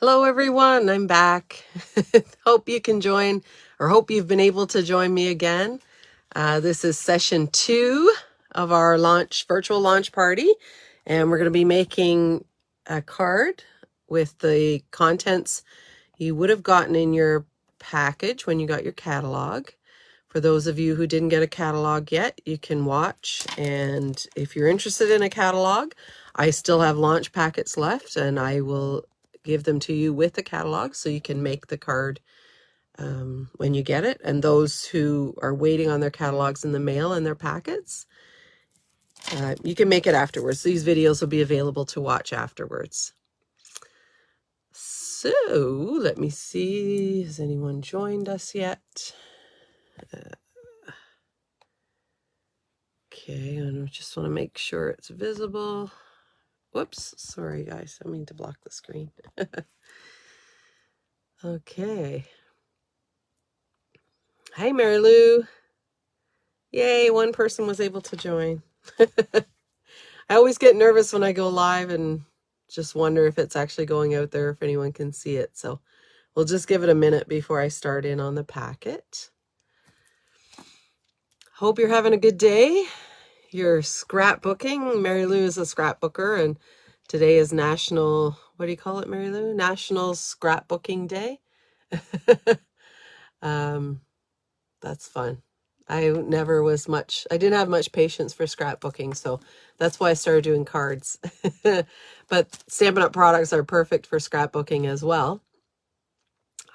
Hello everyone, I'm back. Hope you can join, or hope you've been able to join me again. This is session 2 of our virtual launch party, and we're going to be making a card with the contents you would have gotten in your package when you got your catalog. For those of you who didn't get a catalog yet, you can watch, and if you're interested in a catalog, I still have launch packets left, and I will give them to you with the catalog so you can make the card when you get it. And those who are waiting on their catalogs in the mail and their packets, you can make it afterwards. These videos will be available to watch afterwards. So let me see, has anyone joined us yet? Okay, and I just want to make sure it's visible. Whoops, sorry guys, I mean to block the screen. Okay. Hi, Mary Lou. Yay, one person was able to join. I always get nervous when I go live and just wonder if it's actually going out there, if anyone can see it. So we'll just give it a minute before I start in on the packet. Hope you're having a good day. You're scrapbooking. Mary Lou is a scrapbooker, and today is National, what do you call it, Mary Lou? National Scrapbooking Day. That's fun. I didn't have much patience for scrapbooking, so that's why I started doing cards. But Stampin' Up! Products are perfect for scrapbooking as well.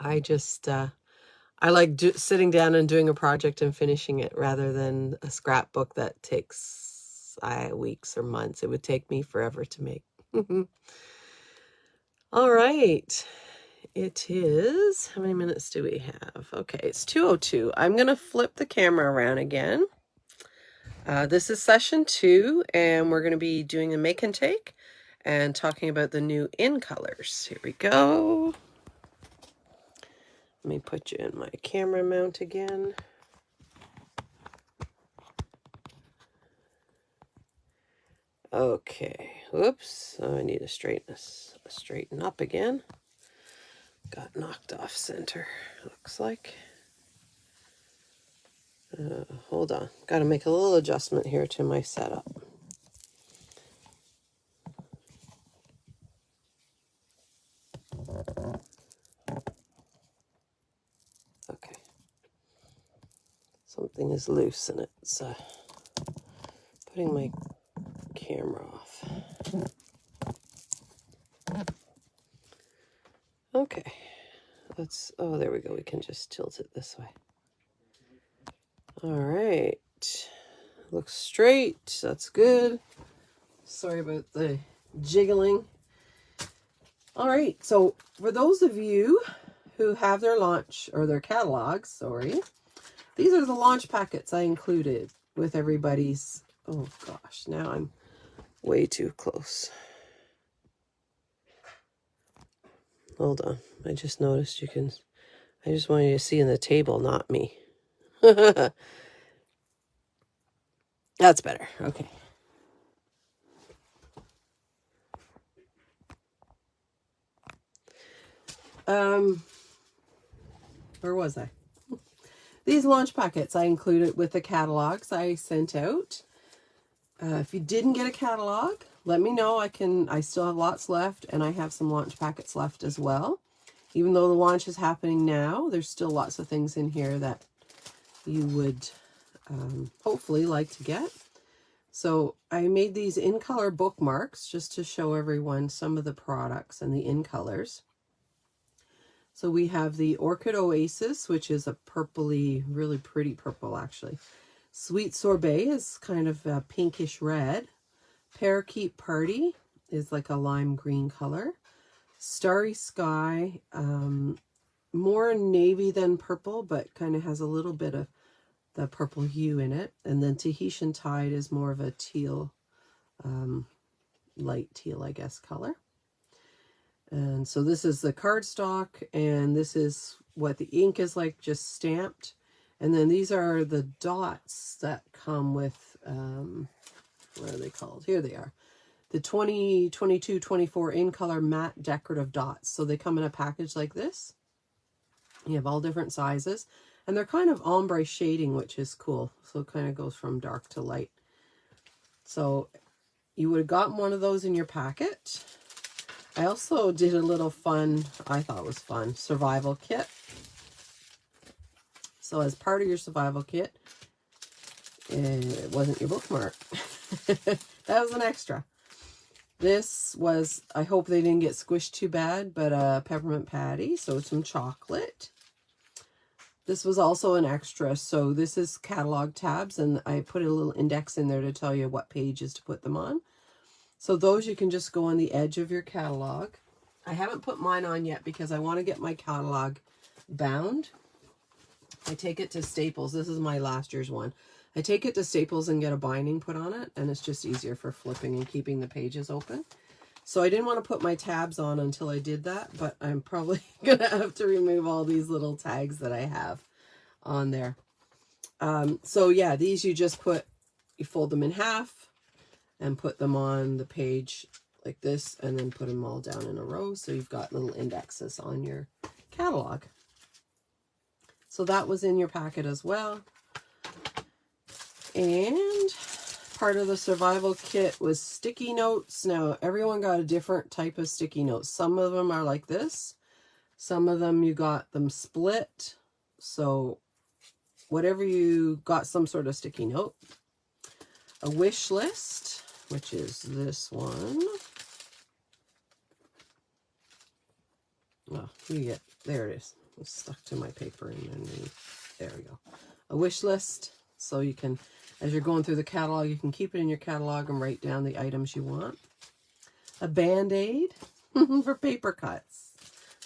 I just, I like sitting down and doing a project and finishing it rather than a scrapbook that takes weeks or months. It would take me forever to make. All right. It is, how many minutes do we have? Okay, it's 2:02. I'm going to flip the camera around again. This is session 2, and we're going to be doing a make and take and talking about the new in colors. Here we go. Let me put you in my camera mount again. Okay, whoops, I need to straighten up again. Got knocked off center, looks like. Hold on, got to make a little adjustment here to my setup. Okay, something is loose and it's putting my camera off. Okay, oh, there we go. We can just tilt it this way. All right, looks straight. That's good. Sorry about the jiggling. All right, so for those of you who have their launch or their catalogs, sorry, these are the launch packets I included with everybody's. Oh gosh, now I'm way too close. Hold on, I just noticed I just wanted you to see in the table, not me. That's better, okay. Where was I? These launch packets I included with the catalogs I sent out. If you didn't get a catalog, let me know. I still have lots left, and I have some launch packets left as well. Even though the launch is happening now, there's still lots of things in here that you would hopefully like to get. So I made these in color bookmarks just to show everyone some of the products and the in colors. So we have the Orchid Oasis, which is a purpley, really pretty purple actually. Sweet Sorbet is kind of a pinkish red. Parakeet Party is like a lime green color. Starry Sky, more navy than purple, but kind of has a little bit of the purple hue in it. And then Tahitian Tide is more of a teal, light teal, I guess, color. And so this is the cardstock, and this is what the ink is like, just stamped. And then these are the dots that come with, what are they called? Here they are. the 20, 22, 24 in color matte decorative dots. So they come in a package like this. You have all different sizes, and they're kind of ombre shading, which is cool. So it kind of goes from dark to light. So you would have gotten one of those in your packet. I also did a little fun, I thought was fun, survival kit. So as part of your survival kit, it wasn't your bookmark. That was an extra. This was, I hope they didn't get squished too bad, but a peppermint patty, so some chocolate. This was also an extra, so this is catalog tabs, and I put a little index in there to tell you what pages to put them on. So those you can just go on the edge of your catalog. I haven't put mine on yet because I want to get my catalog bound. I take it to Staples. This is my last year's one. I take it to Staples and get a binding put on it, and it's just easier for flipping and keeping the pages open. So I didn't want to put my tabs on until I did that, but I'm probably going to have to remove all these little tags that I have on there. So yeah, these you just put, you fold them in half and put them on the page like this, and then put them all down in a row. So you've got little indexes on your catalog. So that was in your packet as well. And part of the survival kit was sticky notes. Now, everyone got a different type of sticky notes. Some of them are like this. Some of them you got them split. So whatever you got, some sort of sticky note. A wish list, which is this one. Oh, you get, there it is. It's stuck to my paper and then there we go. A wish list. So you can, as you're going through the catalog, you can keep it in your catalog and write down the items you want. A Band-Aid for paper cuts.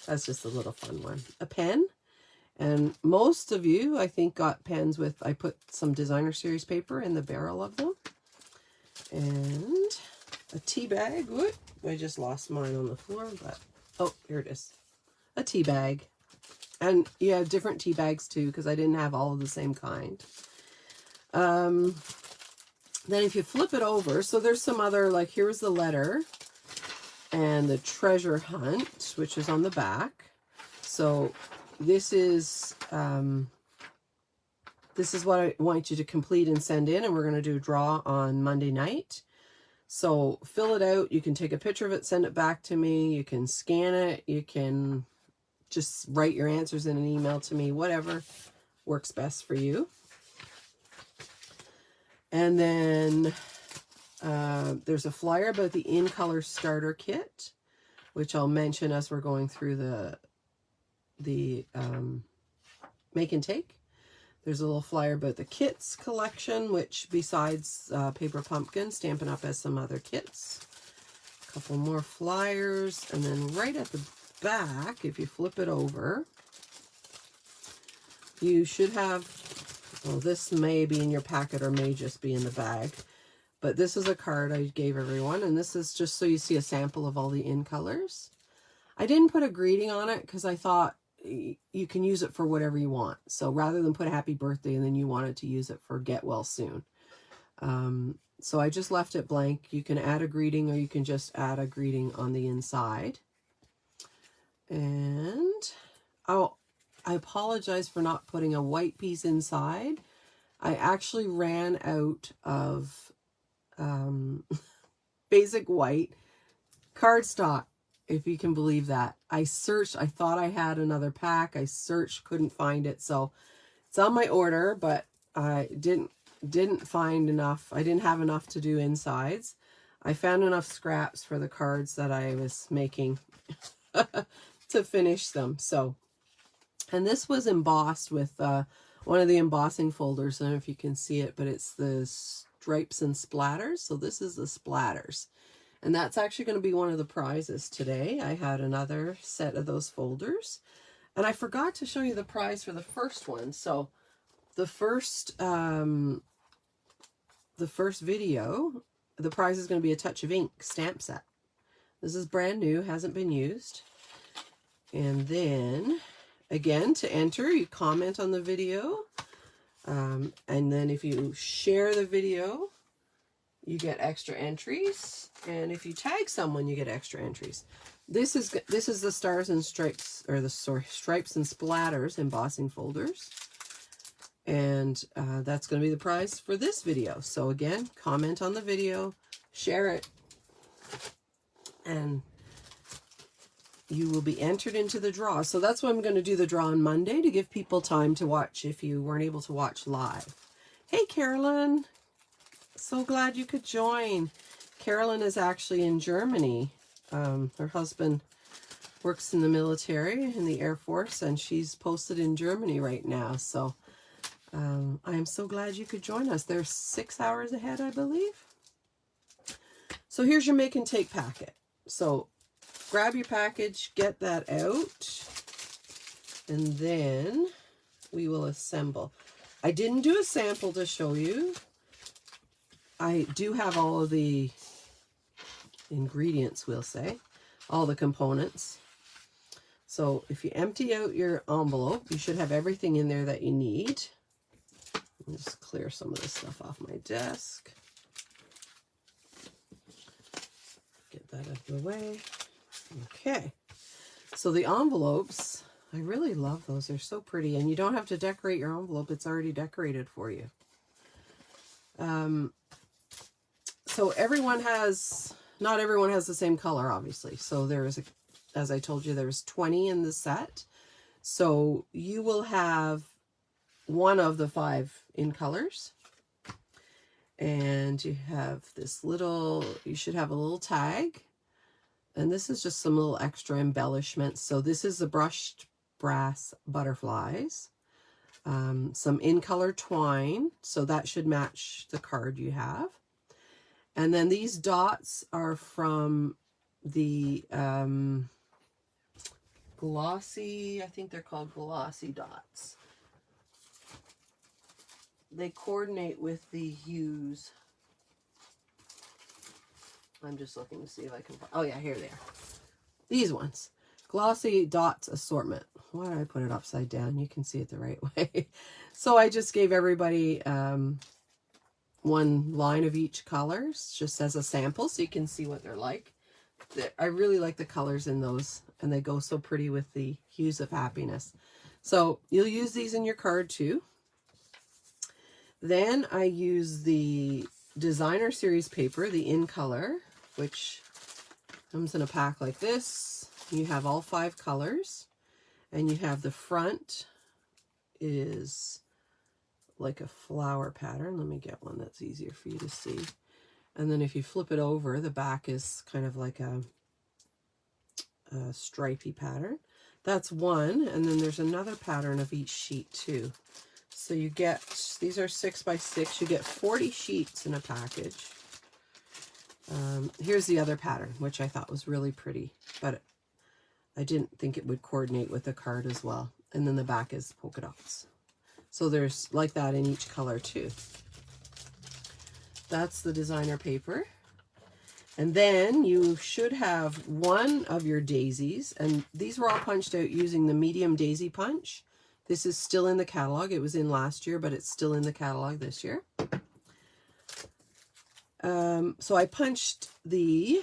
That's just a little fun one. A pen. And most of you, I think, got pens with, I put some designer series paper in the barrel of them. And a tea bag. Whoop, I just lost mine on the floor, but, oh, here it is. A tea bag. And you have different tea bags too, because I didn't have all of the same kind. Then if you flip it over, so there's some other, like here's the letter and the treasure hunt, which is on the back. So this is what I want you to complete and send in, and we're going to do a draw on Monday night. So fill it out. You can take a picture of it, send it back to me. You can scan it. You can just write your answers in an email to me, whatever works best for you. And then there's a flyer about the In Color Starter Kit, which I'll mention as we're going through the make and take. There's a little flyer about the kits collection, which besides Paper Pumpkin, Stampin' Up! Has some other kits. A couple more flyers, and then right at the back, if you flip it over, you should have, well, this may be in your packet or may just be in the bag, but this is a card I gave everyone, and this is just so you see a sample of all the in colors. I didn't put a greeting on it because I thought you can use it for whatever you want. So rather than put a happy birthday and then you wanted to use it for get well soon. So I just left it blank. You can add a greeting or you can just add a greeting on the inside. And I apologize for not putting a white piece inside. I actually ran out of basic white cardstock, if you can believe that. I searched, I thought I had another pack. I searched, couldn't find it. So it's on my order, but I didn't find enough. I didn't have enough to do insides. I found enough scraps for the cards that I was making to finish them. So, and this was embossed with one of the embossing folders. I don't know if you can see it, but it's the stripes and splatters. So this is the splatters. And that's actually going to be one of the prizes today. I had another set of those folders. And I forgot to show you the prize for the first one. So the first video, the prize is going to be a Touch of Ink stamp set. This is brand new, hasn't been used. And then, again, to enter, you comment on the video. And then if you share the video, you get extra entries. And if you tag someone, you get extra entries. This is the Stars and Stripes, or the Stripes and Splatters embossing folders. And that's going to be the prize for this video. So again, comment on the video, share it, and you will be entered into the draw. So that's why I'm going to do the draw on Monday, to give people time to watch if you weren't able to watch live. Hey, Carolyn. So glad you could join. Carolyn is actually in Germany. Her husband works in the military, in the Air Force, and she's posted in Germany right now. So I am so glad you could join us. They're 6 hours ahead, I believe. So here's your make and take packet. So grab your package, get that out, and then we will assemble. I didn't do a sample to show you. I do have all of the ingredients, we'll say, all the components. So if you empty out your envelope, you should have everything in there that you need. Let me just clear some of this stuff off my desk. Get that out of the way. Okay. So the envelopes, I really love those. They're so pretty, and you don't have to decorate your envelope. It's already decorated for you. So everyone has, not everyone has the same color, obviously. So there is, as I told you, there's 20 in the set. So you will have one of the 5 in colors. And you have this little, you should have a little tag. And this is just some little extra embellishments. So this is the brushed brass butterflies. Some in-color twine. So that should match the card you have. And then these dots are from the glossy, I think they're called glossy dots. They coordinate with the hues. I'm just looking to see if I can, oh yeah, here they are. These ones. Glossy Dots Assortment. Why did I put it upside down? You can see it the right way. So I just gave everybody one line of each colors, just as a sample, so you can see what they're like. I really like the colors in those, and they go so pretty with the hues of happiness. So you'll use these in your card too. Then I use the Designer Series paper, the in color, which comes in a pack like this. You have all 5 colors, and you have the front is like a flower pattern. Let me get one that's easier for you to see. And then if you flip it over, the back is kind of like a stripy pattern. That's one, and then there's another pattern of each sheet too. So you get, these are 6 by 6. You get 40 sheets in a package. Here's the other pattern, which I thought was really pretty, but I didn't think it would coordinate with the card as well. And then the back is polka dots. So there's like that in each color too. That's the designer paper. And then you should have one of your daisies, and these were all punched out using the medium daisy punch. This is still in the catalog. It was in last year, but it's still in the catalog this year. So I punched the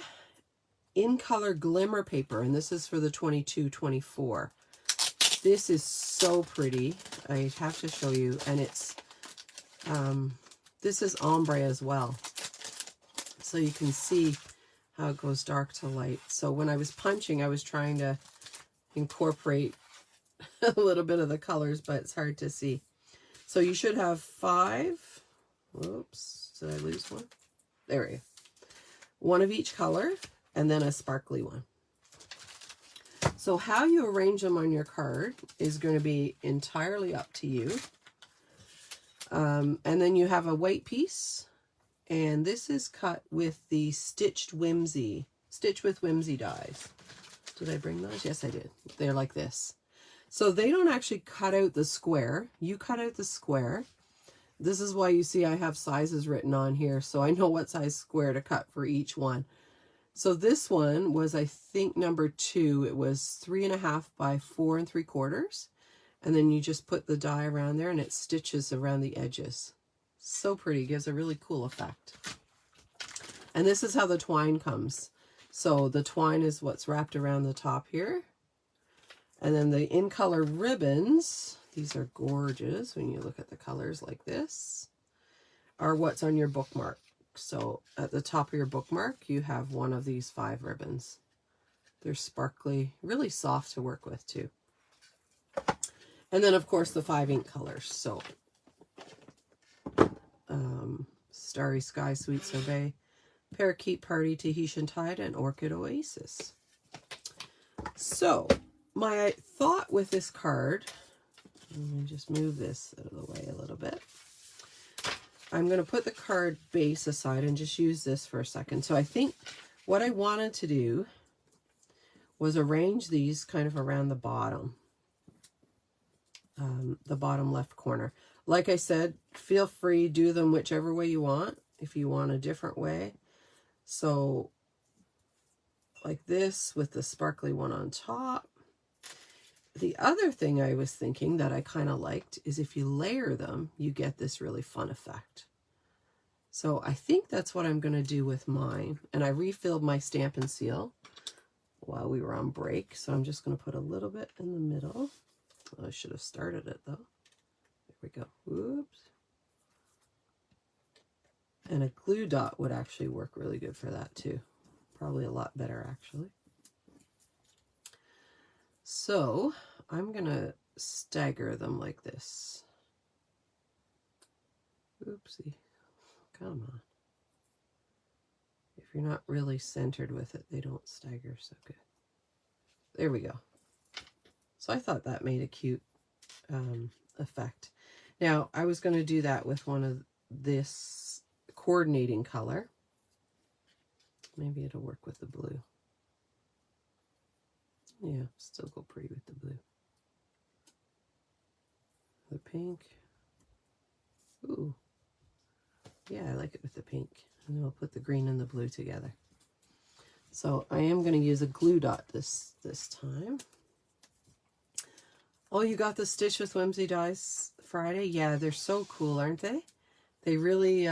in color Glimmer paper, and this is for the 22-24. This is so pretty. I have to show you, and it's this is ombre as well, so you can see how it goes dark to light. So when I was punching, I was trying to incorporate a little bit of the colors, but it's hard to see. So you should have 5. Whoops, did I lose one? There we go. One of each color, and then a sparkly one. So how you arrange them on your card is going to be entirely up to you. And then you have a white piece, and this is cut with the Stitch with Whimsy dies. Did I bring those? Yes, I did. They're like this. So they don't actually cut out the square. You cut out the square. This is why you see I have sizes written on here, so I know what size square to cut for each one. So this one was, I think, number 2. It was 3.5 by 4 3/4. And then you just put the die around there, and it stitches around the edges. So pretty. Gives a really cool effect. And this is how the twine comes. So the twine is what's wrapped around the top here. And then the in color ribbons, these are gorgeous when you look at the colors like this, are what's on your bookmark. So at the top of your bookmark, you have one of these 5 ribbons. They're sparkly, really soft to work with too. And then of course the 5 ink colors. So Starry Sky, Sweet Sorbet, Parakeet Party, Tahitian Tide, and Orchid Oasis. So my thought with this card, let me just move this out of the way a little bit. I'm going to put the card base aside and just use this for a second. So I think what I wanted to do was arrange these kind of around the bottom left corner. Like I said, feel free, do them whichever way you want, if you want a different way. So like this with the sparkly one on top. The other thing I was thinking that I kind of liked is if you layer them, you get this really fun effect. So I think that's what I'm going to do with mine. And I refilled my Stampin' Seal while we were on break. So I'm just going to put a little bit in the middle. I should have started it though. There we go. Whoops. And a glue dot would actually work really good for that too. Probably a lot better actually. So I'm going to stagger them like this. Oopsie. Come on. If you're not really centered with it, they don't stagger so good. There we go. So I thought that made a cute effect. Now, I was going to do that with one of this coordinating color. Maybe it'll work with the blue. Yeah, still go pretty with the blue. The pink. Ooh. Yeah, I like it with the pink. And then I'll put the green and the blue together. So I am going to use a glue dot this time. Oh, you got the Stitch with Whimsy dies Friday? Yeah, they're so cool, aren't they? They really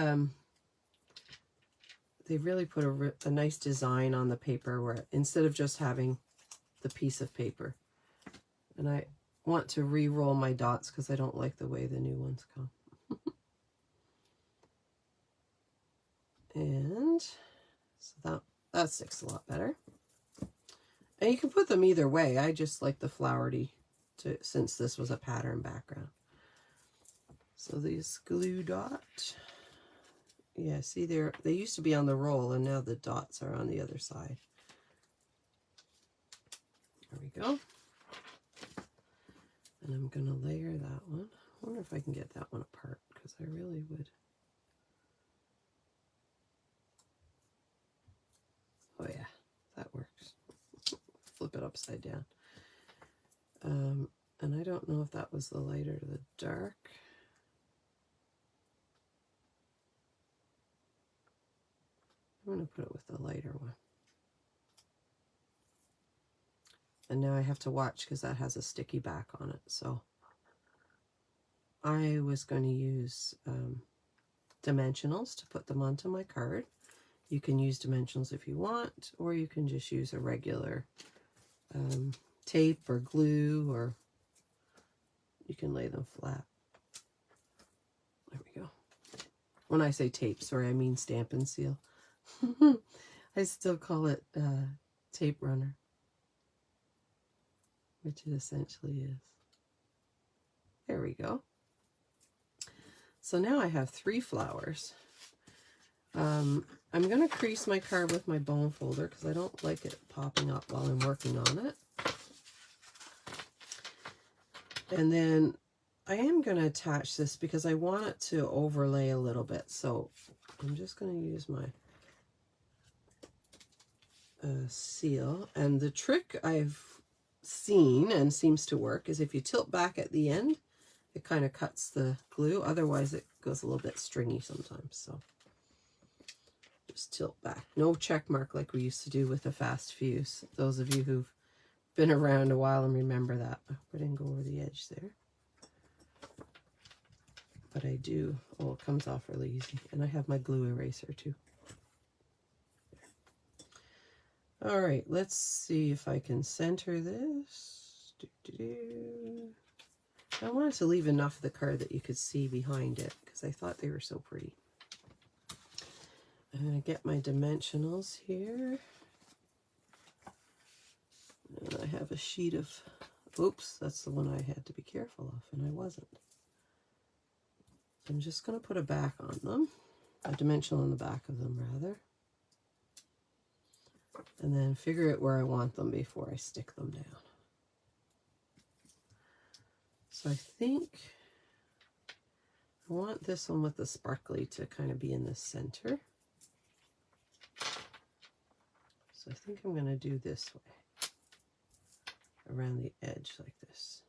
put a nice design on the paper where instead of just having the piece of paper. And I want to re-roll my dots because I don't like the way the new ones come. And so that sticks a lot better. And you can put them either way. I just like the flowery since this was a pattern background. So these glue dot. Yeah, see they used to be on the roll and now the dots are on the other side. There we go. And I'm going to layer that one. I wonder if I can get that one apart because I really would. Oh yeah, that works. Flip it upside down. And I don't know if that was the light or the dark. I'm going to put it with the lighter one. And now I have to watch because that has a sticky back on it. So I was going to use dimensionals to put them onto my card. You can use dimensionals if you want, or you can just use a regular tape or glue, or you can lay them flat. There we go. When I say tape, sorry, I mean Stampin' Seal. I still call it tape runner, which it essentially is. There we go. So now I have 3 flowers. I'm going to crease my card with my bone folder because I don't like it popping up while I'm working on it. And then I am going to attach this because I want it to overlay a little bit. So I'm just going to use my seal. And the trick I've seen and seems to work is if you tilt back at the end, it kind of cuts the glue. Otherwise, it goes a little bit stringy sometimes. So just tilt back. No check mark like we used to do with the fast fuse. Those of you who've been around a while and remember that. I hope I didn't go over the edge there. But I do. Oh, it comes off really easy. And I have my glue eraser too. All right, let's see if I can center this. I wanted to leave enough of the card that you could see behind it because I thought they were so pretty. I'm going to get my dimensionals here. And I have a sheet of, oops, that's the one I had to be careful of, and I wasn't. I'm just going to put a back on them, a dimensional on the back of them, rather. And then figure out where I want them before I stick them down. So I think I want this one with the sparkly to kind of be in the center. So I think I'm going to do this way, around the edge like this.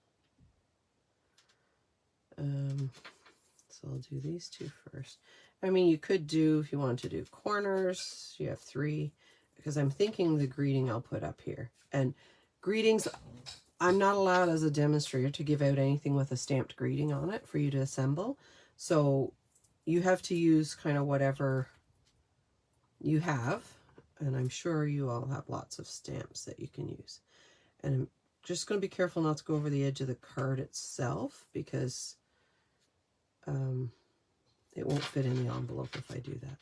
So I'll do these two first. I mean, you could do, if you want to do corners, you have 3, because I'm thinking the greeting I'll put up here. And greetings, I'm not allowed as a demonstrator to give out anything with a stamped greeting on it for you to assemble. So you have to use kind of whatever you have. And I'm sure you all have lots of stamps that you can use. And I'm just going to be careful not to go over the edge of the card itself, because it won't fit in the envelope if I do that.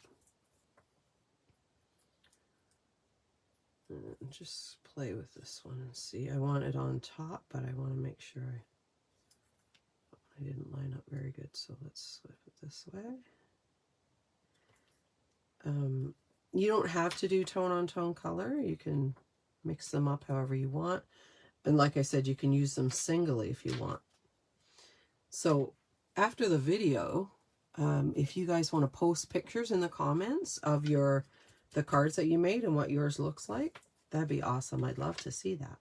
And just play with this one and see. I want it on top, but I want to make sure I didn't line up very good. So let's flip it this way. You don't have to do tone on tone color. You can mix them up however you want. And like I said, you can use them singly if you want. So after the video, if you guys want to post pictures in the comments of the cards that you made and what yours looks like, that'd be awesome. I'd love to see that.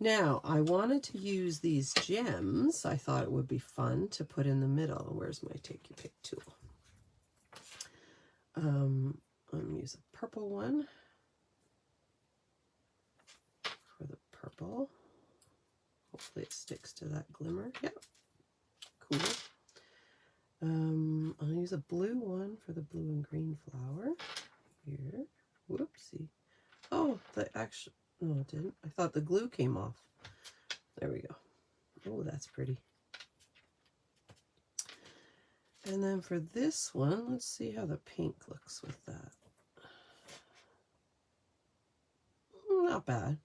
Now, I wanted to use these gems. I thought it would be fun to put in the middle. Where's my take your pick tool? I'm going to use a purple one for the purple. Hopefully it sticks to that glimmer. Yep. Cool. I'll use a blue one for the blue and green flower here. Whoopsie. Oh, no, it didn't. I thought the glue came off. There we go. Oh, that's pretty. And then for this one, let's see how the pink looks with that. Not bad.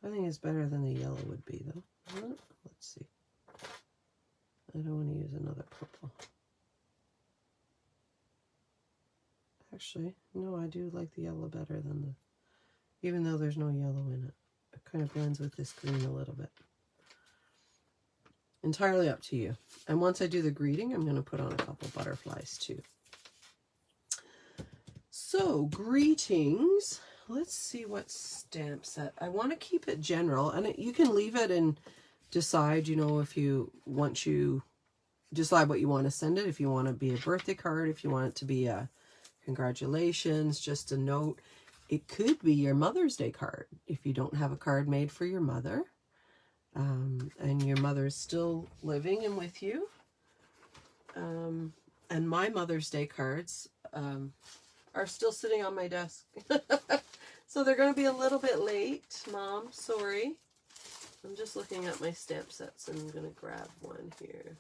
I think it's better than the yellow would be, though. Let's see. I don't want to use another purple. Actually, no, I do like the yellow better than the, even though there's no yellow in it. It kind of blends with this green a little bit. Entirely up to you. And once I do the greeting, I'm going to put on a couple butterflies too. So, greetings. Let's see what stamp set. I want to keep it general, and you can leave it and decide, you know, if you want to decide what you want to send it. If you want it to be a birthday card, if you want it to be a congratulations, just a note. It could be your Mother's Day card if you don't have a card made for your mother. And your mother is still living and with you. And my Mother's Day cards are still sitting on my desk. So they're going to be a little bit late, Mom. Sorry. I'm just looking at my stamp sets and I'm going to grab one here.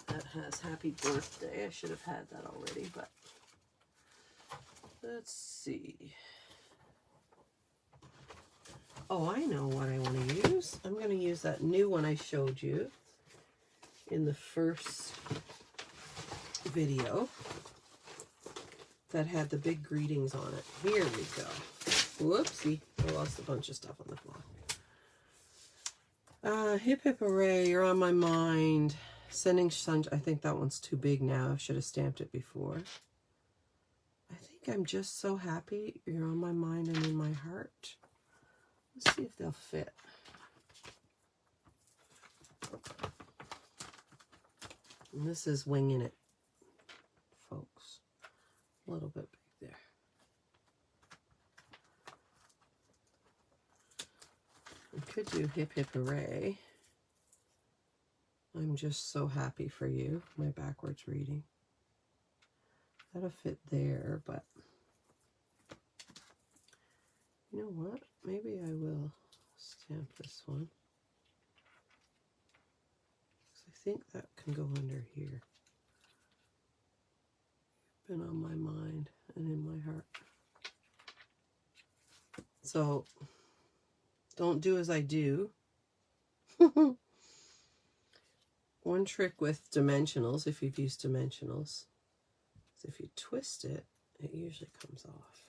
That has happy birthday. I should have had that already, but let's see. Oh, I know what I want to use. I'm going to use that new one I showed you in the first video that had the big greetings on it. Here we go. Whoopsie. I lost a bunch of stuff on the floor. Hip hip hooray, you're on my mind. Sending sun. I think that one's too big now. I should have stamped it before. I think I'm just so happy you're on my mind and in my heart. Let's see if they'll fit. And this is winging it, folks. A little bit big there. I could do hip hip hooray. I'm just so happy for you, my backwards reading. That'll fit there, but you know what? Maybe I will stamp this one. I think that can go under here. Been on my mind and in my heart. So don't do as I do. One trick with dimensionals, if you've used dimensionals, is if you twist it, it usually comes off.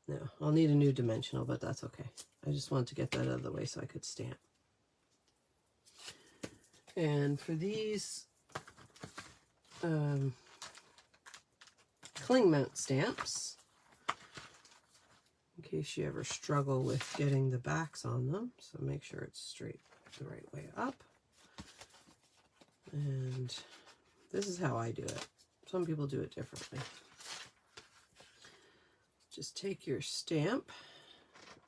Now, I'll need a new dimensional, but that's okay. I just wanted to get that out of the way so I could stamp. And for these cling mount stamps, in case you ever struggle with getting the backs on them, so make sure it's straight the right way up. And this is how I do it. Some people do it differently. Just take your stamp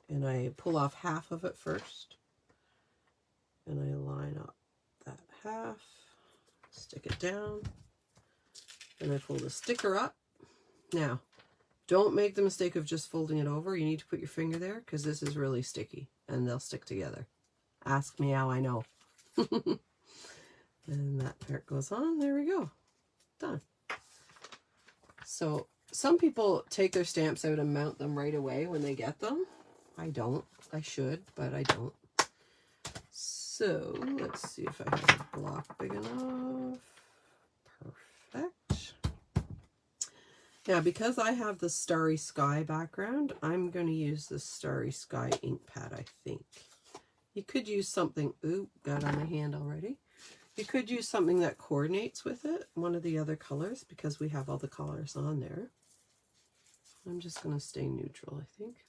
and I pull off half of it first, and I line up that half, stick it down, and I pull the sticker up. Now, don't make the mistake of just folding it over. You need to put your finger there because this is really sticky and they'll stick together. Ask me how I know. And that part goes on. There we go. Done. So some people take their stamps out and mount them right away when they get them. I don't. I should, but I don't. So let's see if I have a block big enough. Perfect. Now, because I have the Starry Sky background, I'm going to use the Starry Sky ink pad, I think. You could use something, ooh, got on my hand already. You could use something that coordinates with it, one of the other colors, because we have all the colors on there. I'm just going to stay neutral, I think.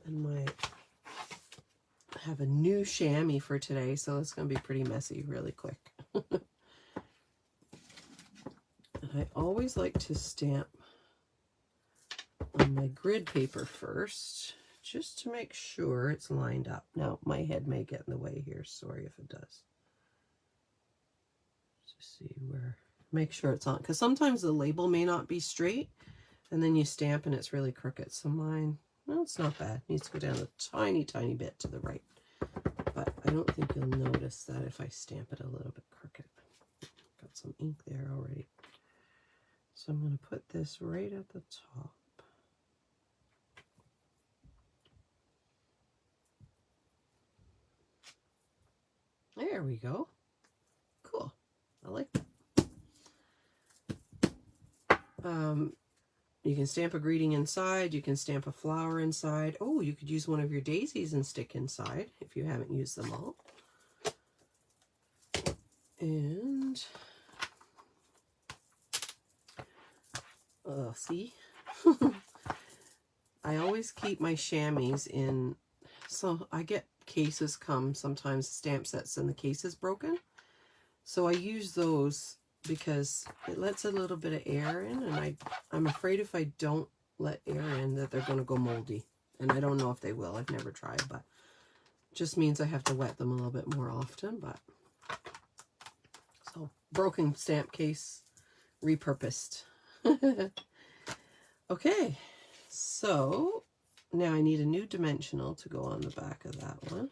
And I have a new chamois for today, so it's going to be pretty messy really quick. And I always like to stamp on my grid paper first, just to make sure it's lined up. Now, my head may get in the way here. Sorry if it does. Just see where, make sure it's on, because sometimes the label may not be straight, and then you stamp and it's really crooked. So mine, well, it's not bad. It needs to go down a tiny, tiny bit to the right. But I don't think you'll notice that if I stamp it a little bit crooked. Got some ink there already. So I'm going to put this right at the top. There we go. Cool. I like that. You can stamp a greeting inside. You can stamp a flower inside. Oh, you could use one of your daisies and stick inside if you haven't used them all. And see, I always keep my chamois in. So I get cases come sometimes, stamp sets, and the case is broken. So I use those because it lets a little bit of air in, and I'm afraid if I don't let air in that they're going to go moldy. And I don't know if they will. I've never tried, but it just means I have to wet them a little bit more often. But so broken stamp case repurposed. Okay, so now I need a new dimensional to go on the back of that one.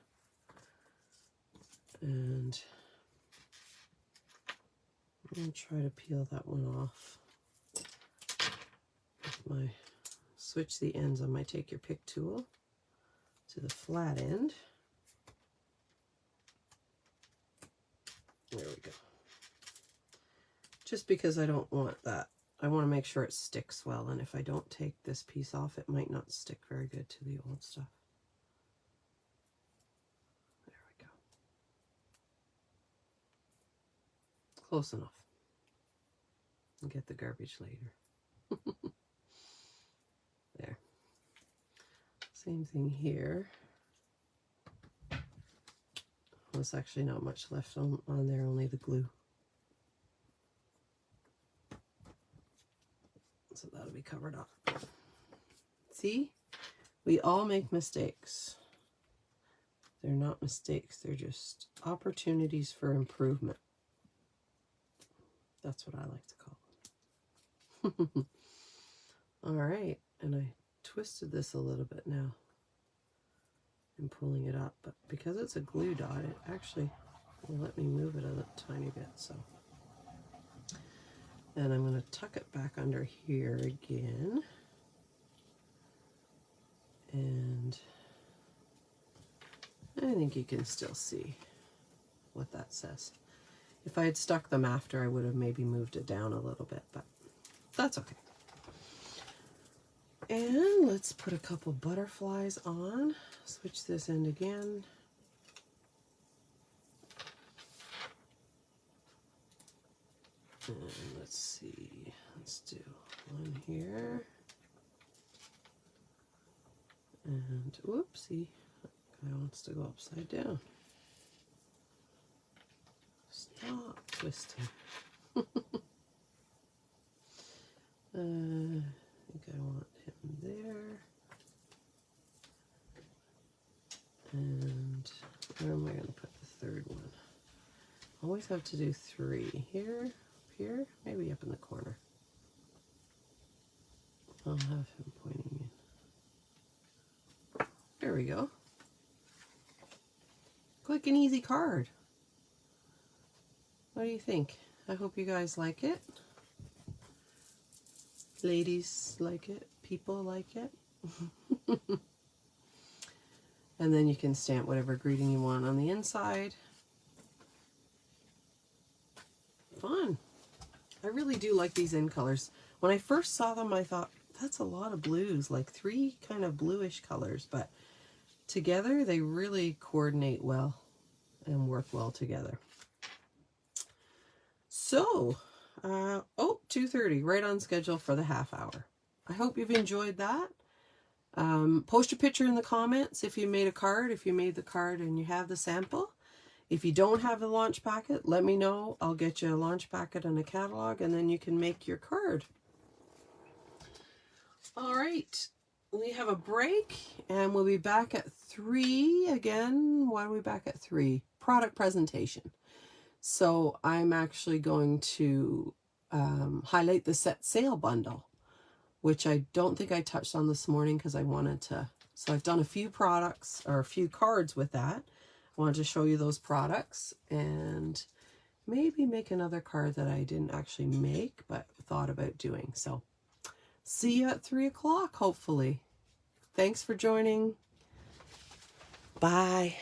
And I'm going to try to peel that one off. Switch the ends on my Take Your Pick tool to the flat end. There we go. Just because I don't want that. I want to make sure it sticks well, and if I don't take this piece off, it might not stick very good to the old stuff. There we go. Close enough. I'll get the garbage later. There. Same thing here. There's actually not much left on there, only the glue. So that'll be covered up. See, we all make mistakes. They're not mistakes, they're just opportunities for improvement. That's what I like to call them. All right, and I twisted this a little bit now. I'm pulling it up, but because it's a glue dot, it actually will let me move it a little tiny bit. So, and I'm going to tuck it back under here again, and I think you can still see what that says. If I had stuck them after, I would have maybe moved it down a little bit, but that's okay. And let's put a couple butterflies on. Switch this end again. And let's see, let's do one here. And whoopsie, guy wants to go upside down. Stop twisting. I think I want him there. And where am I going to put the third one? Always have to do 3. Here, up here, maybe up in the corner. I'll have him pointing in. There we go. Quick and easy card. What do you think? I hope you guys like it. Ladies like it. People like it. And then you can stamp whatever greeting you want on the inside. Fun. I really do like these in colors. When I first saw them, I thought, that's a lot of blues, like 3 kind of bluish colors, but together they really coordinate well and work well together. So, 2:30, right on schedule for the half hour. I hope you've enjoyed that. Post a picture in the comments if you made a card, if you made the card and you have the sample. If you don't have the launch packet, let me know. I'll get you a launch packet and a catalog, and then you can make your card. All right, we have a break, and we'll be back at 3 again. Why are we back at 3? Product presentation. So I'm actually going to highlight the set sale bundle, which I don't think I touched on this morning because I wanted to. So I've done a few products or a few cards with that. I wanted to show you those products and maybe make another card that I didn't actually make but thought about doing. So see you at 3 o'clock, hopefully. Thanks for joining. Bye.